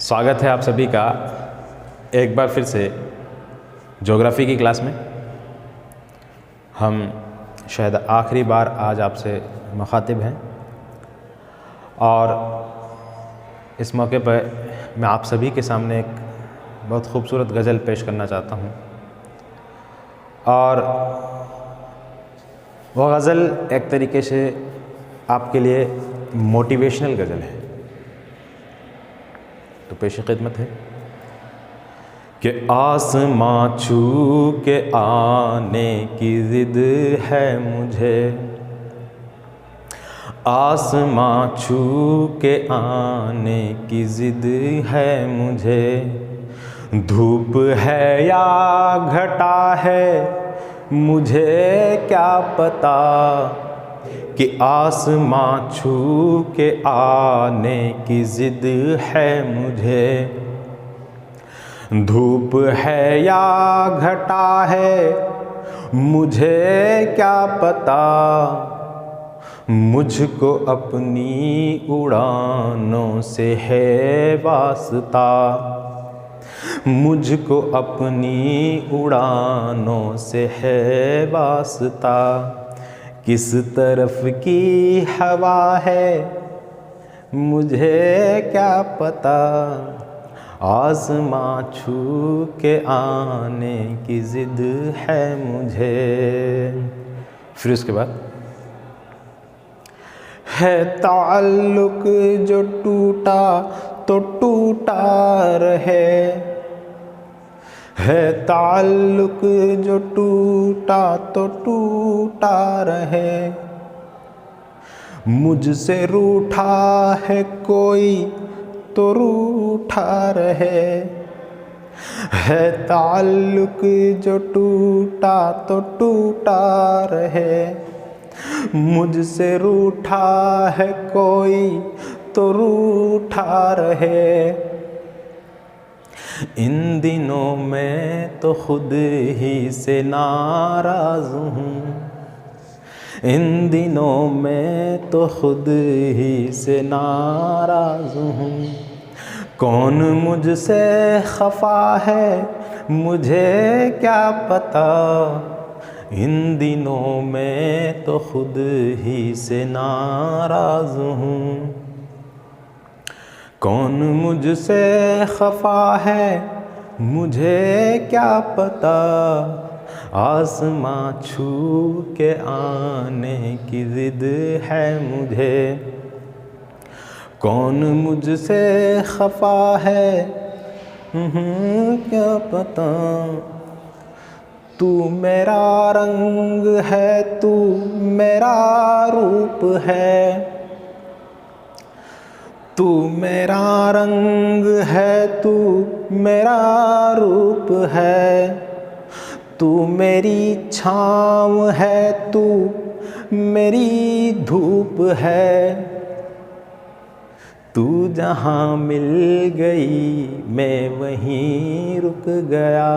स्वागत है आप सभी का एक बार फिर से ज्योग्राफी की क्लास में। हम शायद आखिरी बार आज आपसे मुखातिब हैं और इस मौके पर मैं आप सभी के सामने एक बहुत खूबसूरत गज़ल पेश करना चाहता हूँ। और वह गज़ल एक तरीके से आपके लिए मोटिवेशनल गज़ल है, तो पेश खिदमत है कि आसमां छू के आने की ज़िद है मुझे, आसमां छू के आने की ज़िद है मुझे। धूप है या घटा है मुझे क्या पता, कि आसमां छू के आने की ज़िद है मुझे। धूप है या घटा है मुझे क्या पता, मुझको अपनी उड़ानों से है वास्ता, मुझको अपनी उड़ानों से है वास्ता। किस तरफ की हवा है मुझे क्या पता, आसमां छू के आने की ज़िद है मुझे। फिर उसके बाद है ताल्लुक जो टूटा तो टूटा रहे, है ताल्लुक जो टूटा तो टूटा रहे। मुझसे रूठा है कोई तो रूठा रहे, है ताल्लुक जो टूटा तो टूटा रहे। मुझसे रूठा है कोई तो रूठा रहे। इन दिनों मैं तो खुद ही से नाराज़ हूँ, इन दिनों मैं तो खुद ही से नाराज़ हूँ। कौन मुझसे खफा है मुझे क्या पता, इन दिनों मैं तो खुद ही से नाराज़ हूँ। कौन मुझसे खफा है मुझे क्या पता, आसमां छू के आने की ज़िद है मुझे। कौन मुझसे खफा है क्या पता। तू मेरा रंग है, तू मेरा रूप है, तू मेरा रंग है, तू मेरा रूप है। तू मेरी छाँव है, तू मेरी धूप है। तू जहाँ मिल गई मैं वहीं रुक गया,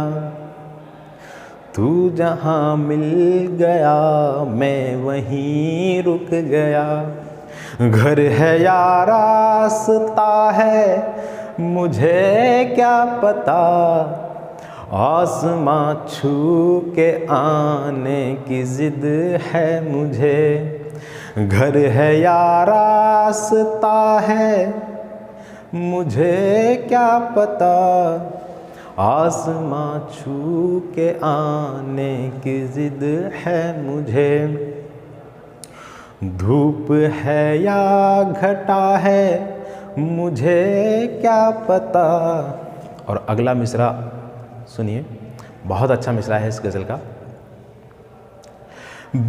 तू जहाँ मिल गया मैं वहीं रुक गया। घर है या रास्ता है मुझे क्या पता, आसमां छू के आने की ज़िद है मुझे। घर है या रास्ता है मुझे क्या पता, आसमां छू के आने की ज़िद है मुझे। धूप है या घटा है मुझे क्या पता। और अगला मिसरा सुनिए, बहुत अच्छा मिसरा है इस गज़ल का।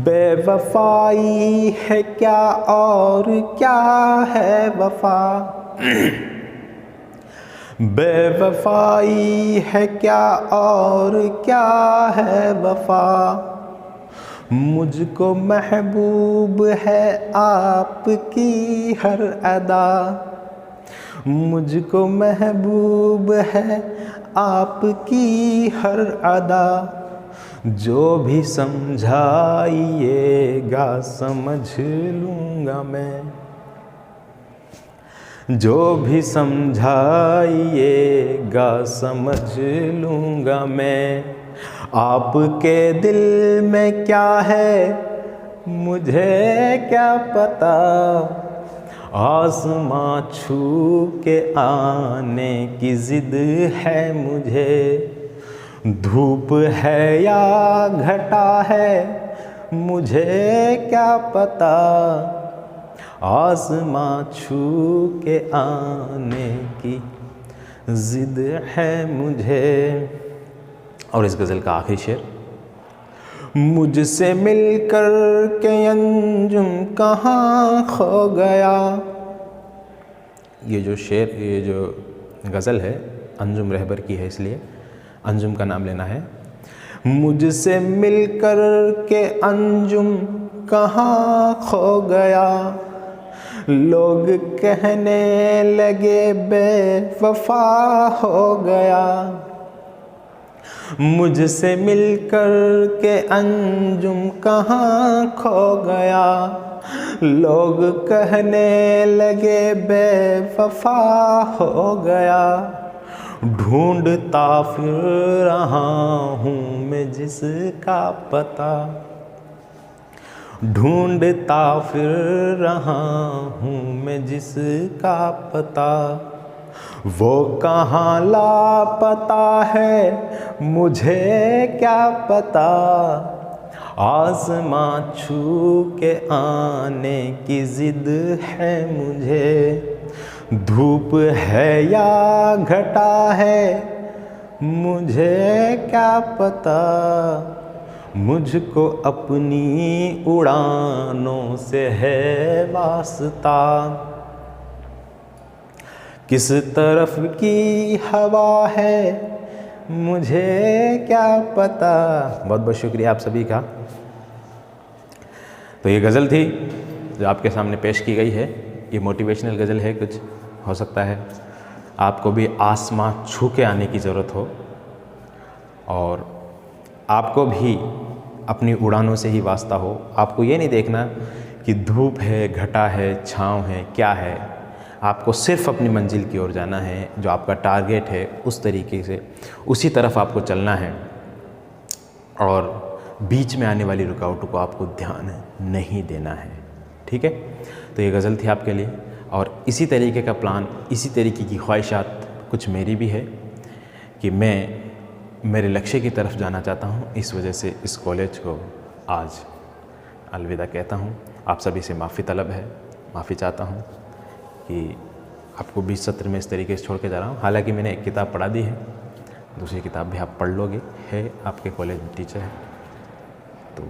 बेवफाई है क्या और क्या है वफा, बेवफाई है क्या और क्या है वफा। मुझको महबूब है आपकी हर अदा, मुझको महबूब है आपकी हर अदा। जो भी समझाइएगा समझ लूँगा मैं, जो भी समझाइएगा समझ लूँगा मैं। आपके दिल में क्या है मुझे क्या पता, आसमां छू के आने की ज़िद है मुझे। धूप है या घटा है मुझे क्या पता, आसमां छू के आने की ज़िद है मुझे। और इस गज़ल का आखिरी शेर, मुझसे मिलकर के अंजुम कहाँ खो गया। ये जो शेर, ये जो गज़ल है अंजुम रहबर की है, इसलिए अंजुम का नाम लेना है। मुझसे मिलकर के अंजुम कहाँ खो गया, लोग कहने लगे बेवफा हो गया। मुझसे मिलकर के अंजुम कहाँ खो गया, लोग कहने लगे बेवफा हो गया। ढूंढता फिर रहा हूँ मैं जिसका पता, ढूंढता फिर रहा हूँ मैं जिसका पता। वो कहाँ लापता है मुझे क्या पता, आसमां छू के आने की ज़िद है मुझे। धूप है या घटा है मुझे क्या पता, मुझको अपनी उड़ानों से है वास्ता। किस तरफ की हवा है मुझे क्या पता। बहुत बहुत शुक्रिया आप सभी का। तो ये गज़ल थी जो आपके सामने पेश की गई है। ये मोटिवेशनल गज़ल है, कुछ हो सकता है आपको भी आसमां छू के आने की ज़रूरत हो और आपको भी अपनी उड़ानों से ही वास्ता हो। आपको ये नहीं देखना कि धूप है, घटा है, छाँव है, क्या है। आपको सिर्फ अपनी मंजिल की ओर जाना है, जो आपका टारगेट है उस तरीके से उसी तरफ आपको चलना है और बीच में आने वाली रुकावटों को आपको ध्यान नहीं देना है। ठीक है, तो ये गज़ल थी आपके लिए और इसी तरीके का प्लान, इसी तरीके की ख्वाहिशात कुछ मेरी भी है कि मैं मेरे लक्ष्य की तरफ जाना चाहता हूँ। इस वजह से इस कॉलेज को आज अलविदा कहता हूँ। आप सभी से माफ़ी तलब है, माफ़ी चाहता हूँ कि आपको 20 सत्र में इस तरीके से छोड़ के जा रहा हूँ। हालांकि मैंने एक किताब पढ़ा दी है, दूसरी किताब भी आप पढ़ लोगे, है आपके कॉलेज में टीचर है। तो